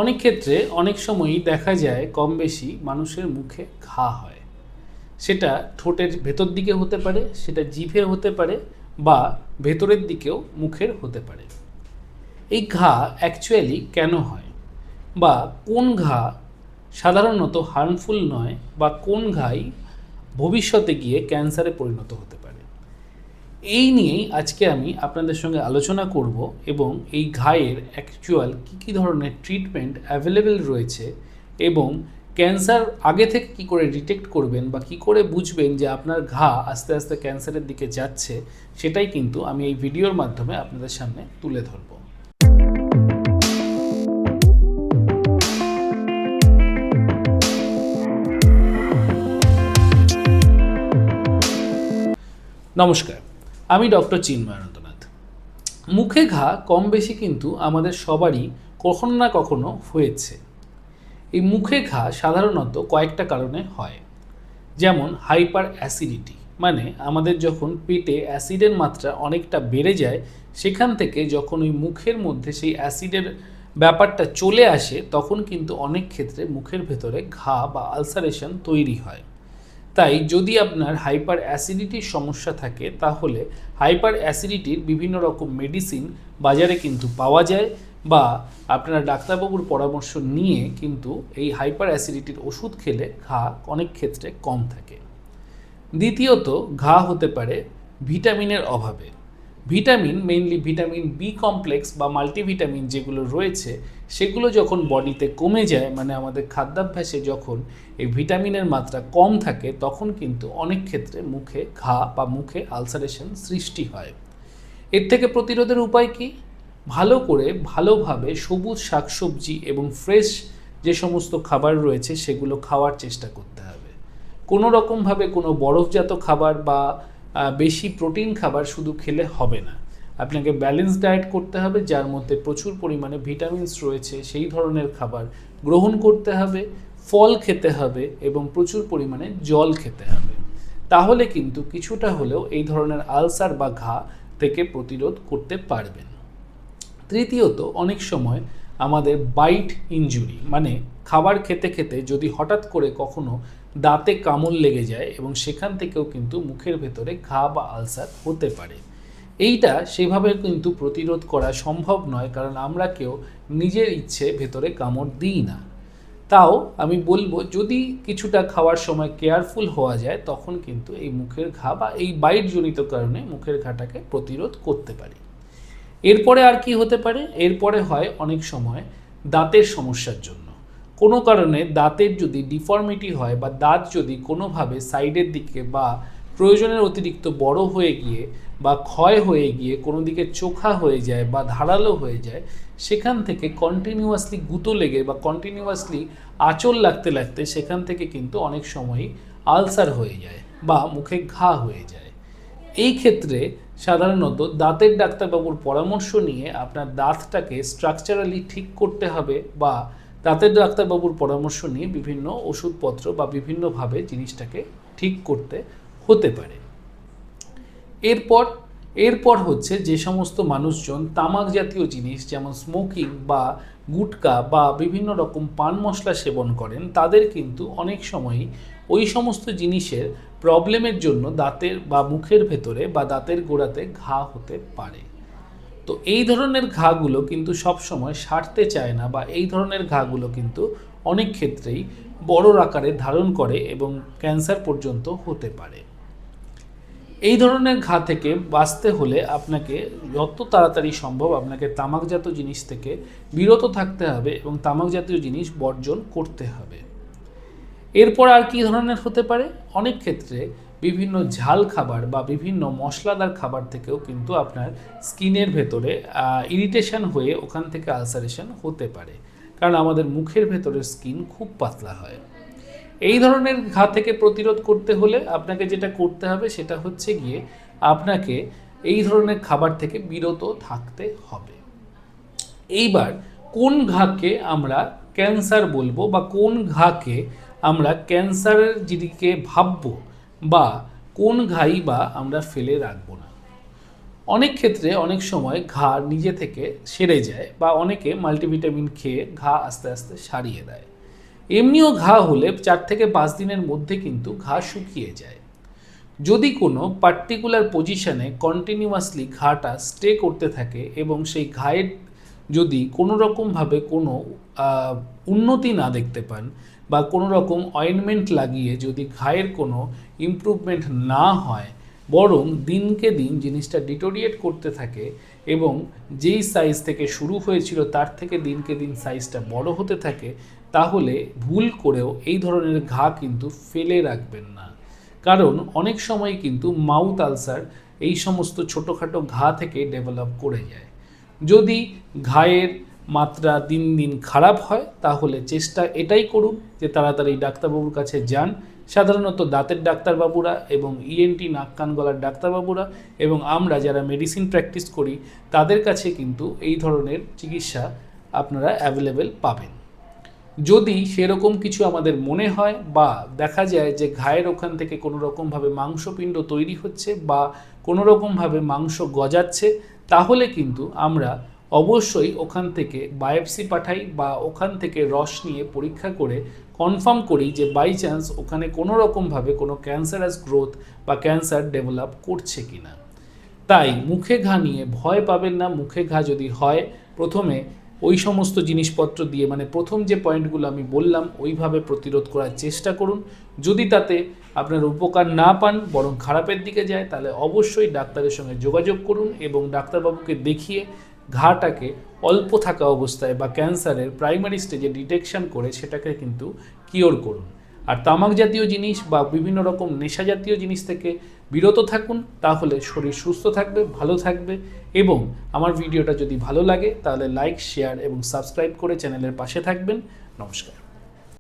অনেক ক্ষেত্রে অনেক সময়ই দেখা যায় কম বেশি মানুষের মুখে ঘা হয়। সেটা ঠোঁটের ভেতর দিকে হতে পারে, সেটা জিভে হতে পারে, বা ভেতরের দিকেও মুখের হতে পারে। এই ঘা অ্যাকচুয়ালি কেন হয়, বা কোন ঘা সাধারণত হার্মফুল নয়, বা কোন ঘাই ভবিষ্যতে গিয়ে ক্যান্সারে পরিণত হতে পারে, এই নিয়েই আজকে আমি আপনাদের সঙ্গে আলোচনা করব। এবং এই ঘায়ের অ্যাকচুয়াল কী ধরনের ট্রিটমেন্ট অ্যাভেলেবেল রয়েছে, এবং ক্যান্সার আগে থেকে কি করে ডিটেক্ট করবেন বা কি করে বুঝবেন যে আপনার ঘা আস্তে আস্তে ক্যান্সারের দিকে যাচ্ছে, সেটাই কিন্তু আমি এই ভিডিওর মাধ্যমে আপনাদের সামনে তুলে ধরব। নমস্কার, আমি ডক্টর চিন্ময় অনন্তনাথ। মুখে ঘা কম বেশি কিন্তু আমাদের সবারই কখনো না কখনো হয়েছে। এই মুখে ঘা সাধারণত কয়েকটা কারণে হয়, যেমন হাইপার অ্যাসিডিটি, মানে আমাদের যখন পেটে অ্যাসিডের মাত্রা অনেকটা বেড়ে যায়, সেখান থেকে যখন ওই মুখের মধ্যে সেই অ্যাসিডের ব্যাপারটা চলে আসে, তখন কিন্তু অনেক ক্ষেত্রে মুখের ভেতরে ঘা বা আলসারেশন তৈরি হয়। তাই যদি আপনার হাইপার অ্যাসিডিটির সমস্যা থাকে, তাহলে হাইপার অ্যাসিডিটির বিভিন্ন রকম মেডিসিন বাজারে কিন্তু পাওয়া যায়, বা আপনারা ডাক্তারবাবুর পরামর্শ নিয়ে কিন্তু এই হাইপার অ্যাসিডিটির ওষুধ খেলে ঘা অনেক ক্ষেত্রে কম থাকে। দ্বিতীয়ত, ঘা হতে পারে ভিটামিনের অভাবে। Vitamin, mainly vitamin B complex বা মাল্টিভিটামিন যেগুলো রয়েছে, সেগুলো যখন বডিতে কমে যায়, মানে আমাদের খাদ্যাভ্যাসে যখন এই ভিটামিনের মাত্রা কম থাকে, তখন কিন্তু অনেক ক্ষেত্রে মুখে ঘা বা মুখে আলসারেশন সৃষ্টি হয়। এর থেকে প্রতিরোধের উপায় কি? ভালোভাবে সবুজ শাকসবজি এবং ফ্রেশ যে সমস্ত খাবার রয়েছে সেগুলো খাওয়ার চেষ্টা করতে হবে। কোনো রকমভাবে কোনো বরফজাত খাবার বা বেশি প্রোটিন খাবার শুধু খেলে হবে না। আপনাকে ব্যালেন্স ডায়েট করতে হবে, যার মধ্যে প্রচুর পরিমাণে ভিটামিনস রয়েছে সেই ধরনের খাবার গ্রহণ করতে হবে, ফল খেতে হবে এবং প্রচুর পরিমাণে জল খেতে হবে। তাহলে কিন্তু কিছুটা হলেও এই ধরনের আলসার বা ঘা থেকে প্রতিরোধ করতে পারবেন। তৃতীয়ত, অনেক সময় আমাদের বাইট ইনজুরি, মানে খাবার খেতে খেতে যদি হঠাৎ করে কখনো দাঁতে কামড় লেগে যায়, এবং সেখান থেকেও কিন্তু মুখের ভেতরে ঘা বা আলসার হতে পারে। এইটা সেভাবে কিন্তু প্রতিরোধ করা সম্ভব নয়, কারণ আমরা কেউ নিজের ইচ্ছে ভেতরে কামড় দিই না। তাও আমি বলবো, যদি কিছুটা খাওয়ার সময় কেয়ারফুল হওয়া যায়, তখন কিন্তু এই মুখের ঘা বা এই বাইটজনিত কারণে মুখের ঘাটাকে প্রতিরোধ করতে পারি। এরপরে আর কি হতে পারে? এরপরে হয় অনেক সময় দাঁতের সমস্যার জন্য। কোনো কারণে দাঁতের যদি ডিফর্মিটি হয়, বা দাঁত যদি কোনোভাবে সাইডের দিকে বা প্রয়োজনের অতিরিক্ত বড় হয়ে গিয়ে বা ক্ষয় হয়ে গিয়ে কোনো দিকে চোখা হয়ে যায় বা ধারালো হয়ে যায়, সেখান থেকে কন্টিনিউয়াসলি গুঁতো লেগে বা কন্টিনিউয়াসলি আঁচড় লাগতে লাগতে সেখান থেকে কিন্তু অনেক সময়ই আলসার হয়ে যায় বা মুখে ঘা হয়ে যায়। এই ক্ষেত্রে সাধারণত দাঁতের ডাক্তারবাবুর পরামর্শ নিয়ে আপনার দাঁতটাকে স্ট্রাকচারালি ঠিক করতে হবে, বা দাঁতের ডাক্তারবাবুর পরামর্শ নিয়ে বিভিন্ন ওষুধপত্র বা বিভিন্নভাবে জিনিসটাকে ঠিক করতে হতে পারে। এরপর হচ্ছে যে সমস্ত মানুষজন তামাক জাতীয় জিনিস যেমন স্মোকিং বা গুটকা বা বিভিন্ন রকম পান মশলা সেবন করেন, তাদের কিন্তু অনেক সময়ই ওই সমস্ত জিনিসের প্রবলেমের জন্য দাঁতের বা মুখের ভেতরে বা দাঁতের গোড়াতে ঘা হতে পারে। তো এই ধরনের ঘাগুলো কিন্তু সব সময় সারতে চায় না, বা এই ধরনের ঘাগুলো কিন্তু অনেক ক্ষেত্রেই বড় আকারে ধারণ করে এবং ক্যান্সার পর্যন্ত হতে পারে। এই ধরনের ঘা থেকে বাঁচতে হলে আপনাকে যত তাড়াতাড়ি সম্ভব আপনাকে তামাকজাত জিনিস থেকে বিরত থাকতে হবে এবং তামাকজাতীয় জিনিস বর্জন করতে হবে। এরপর আর কি ধরনের হতে পারে? অনেক ক্ষেত্রে বিভিন্ন ঝাল খাবার বা বিভিন্ন মশলাদার খাবার থেকেও কিন্তু আপনার স্কিনের ভেতরে ইরিটেশন হয়ে ওখান থেকে আলসারেশন হতে পারে, কারণ আমাদের মুখের ভেতরের স্কিন খুব পাতলা হয়। এই ধরনের ঘা থেকে প্রতিরোধ করতে হলে আপনাকে যেটা করতে হবে সেটা হচ্ছে গিয়ে আপনাকে এই ধরনের খাবার থেকে বিরত থাকতে হবে। এইবার কোন ঘাকে আমরা ক্যান্সার বলবো, বা কোন ঘাকে আমরা ক্যান্সারের দিকে ভাববো, বা কোন ঘাই বা আমরা ফেলে রাখবো না? অনেক ক্ষেত্রে অনেক সময় ঘা নিজে থেকে সেরে যায় বা অনেকে মাল্টিভিটামিন খেয়ে ঘা আস্তে আস্তে সারিয়ে দেয়। এমনিও ঘা হলে 4 থেকে 5 দিনের মধ্যে কিন্তু ঘা শুকিয়ে যায়। যদি কোনো পার্টিকুলার পজিশনে কন্টিনিউয়াসলি ঘাটা স্টে করতে থাকে এবং সেই ঘায়ের যদি কোনো রকমভাবে কোনো উন্নতি না দেখতে পান বা কোনো রকম অয়েনমেন্ট লাগিয়ে যদি ঘায়ের কোনো ইমপ্রুভমেন্ট না হয়, বরং দিনকে দিন জিনিসটা ডিটোরিয়েট করতে থাকে এবং যেই সাইজ থেকে শুরু হয়েছিল তার থেকে দিনকে দিন সাইজটা বড় হতে থাকে, তাহলে ভুল করেও এই ধরনের ঘা কিন্তু ফেলে রাখবেন না। কারণ অনেক সময় কিন্তু মাউথ আলসার এই সমস্ত ছোটোখাটো ঘা থেকে ডেভেলপ করে যায়। যদি ঘায়ের মাত্রা দিন দিন খারাপ হয় তাহলে চেষ্টা এটাই করুন যে তাড়াতাড়ি ডাক্তারবাবুর কাছে যান। সাধারণত দাঁতের ডাক্তারবাবুরা এবং ইএনটি নাক কান গলার ডাক্তারবাবুরা এবং আমরা যারা মেডিসিন প্র্যাকটিস করি তাদের কাছে কিন্তু এই ধরনের চিকিৎসা আপনারা অ্যাভেলেবেল পাবেন। যদি সেরকম কিছু আমাদের মনে হয় বা দেখা যায় যে ঘায়ের ওখান থেকে কোনো রকমভাবে মাংসপিণ্ড তৈরি হচ্ছে বা কোনো রকমভাবে মাংস গজাচ্ছে, তাহলে কিন্তু আমরা অবশ্যই ওখান থেকে বায়োপসি পাঠাই বা ওখান থেকে রস নিয়ে পরীক্ষা করে কনফার্ম করি যে বাই চান্স ওখানে কোনো রকমভাবে কোনো ক্যান্সারাস গ্রোথ বা ক্যান্সার ডেভেলপ করছে কিনা। তাই মুখে ঘা নিয়ে ভয় পাবেন না। মুখে ঘা যদি হয় প্রথমে ওই সমস্ত জিনিসপত্র দিয়ে, মানে প্রথম যে পয়েন্টগুলো আমি বললাম ওইভাবে প্রতিরোধ করার চেষ্টা করুন। যদি তাতে আপনার উপকার না পান বরং খারাপের দিকে যায়, তাহলে অবশ্যই ডাক্তারের সঙ্গে যোগাযোগ করুন এবং ডাক্তারবাবুকে দেখিয়ে ঘাটাকে অল্প থাকা অবস্থায় বা ক্যান্সারের প্রাইমারি স্টেজে ডিটেকশন করে সেটাকে কিন্তু কিওর করুন। আর তামাক জাতীয় জিনিস বা বিভিন্ন রকম নেশা জাতীয় জিনিস থেকে বিরত থাকুন, তাহলে শরীর সুস্থ থাকবে, ভালো থাকবে। এবং আমার ভিডিওটা যদি ভালো লাগে তাহলে লাইক, শেয়ার এবং সাবস্ক্রাইব করে চ্যানেলের পাশে থাকবেন। নমস্কার।